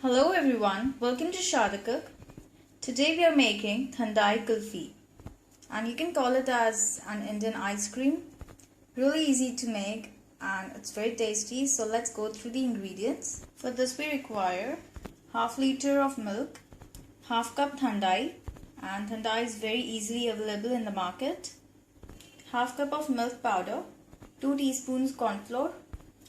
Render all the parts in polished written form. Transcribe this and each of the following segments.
Hello everyone, welcome to Shada Cook. Today we are making Thandai Kulfi, and you can call it as an Indian ice cream. Really easy to make and it's very tasty. So let's go through the ingredients. For this we require half liter of milk, half cup Thandai, and Thandai is very easily available in the market, half cup of milk powder, 2 teaspoons corn flour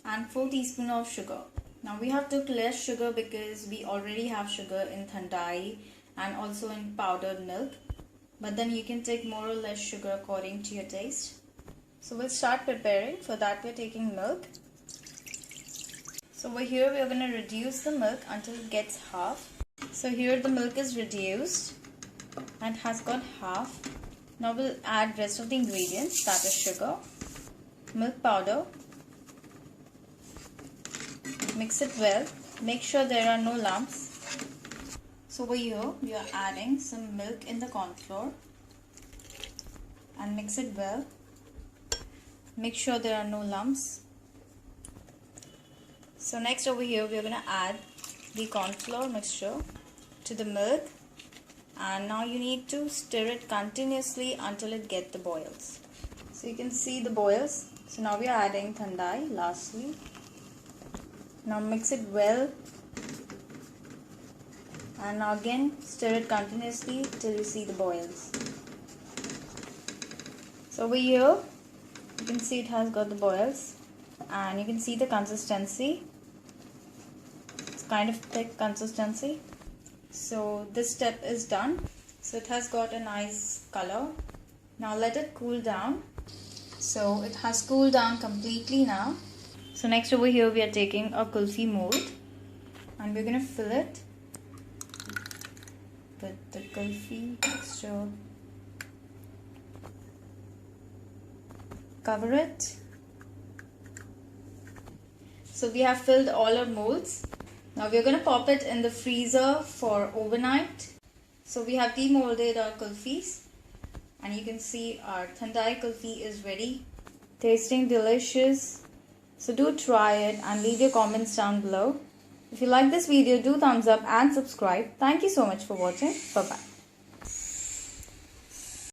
and 4 teaspoons of sugar. Now we have took less sugar because we already have sugar in Thandai and also in powdered milk. But then you can take more or less sugar according to your taste. So we'll start preparing. For that we're taking milk. So over here we're going to reduce the milk until it gets half. So here the milk is reduced and has got half. Now we'll add rest of the ingredients, that is sugar, milk powder. Mix it well. Make sure there are no lumps. So over here we are adding some milk in the corn flour and mix it well. Make sure there are no lumps. So next over here we are going to add the corn flour mixture to the milk, and now you need to stir it continuously until it gets the boils. So you can see the boils. So now we are adding Thandai lastly. Now mix it well and now again stir it continuously till you see the boils. So over here you can see it has got the boils and you can see the consistency. It's kind of thick consistency. So this step is done. So it has got a nice color. Now let it cool down. So it has cooled down completely now. So next over here we are taking a kulfi mold and we're going to fill it with the kulfi mixture. Cover it. So we have filled all our molds. Now we are going to pop it in the freezer for overnight. So we have demolded our kulfis and you can see our Thandai Kulfi is ready. Tasting delicious. So do try it and leave your comments down below. If you like this video, do thumbs up and subscribe. Thank you so much for watching. Bye bye.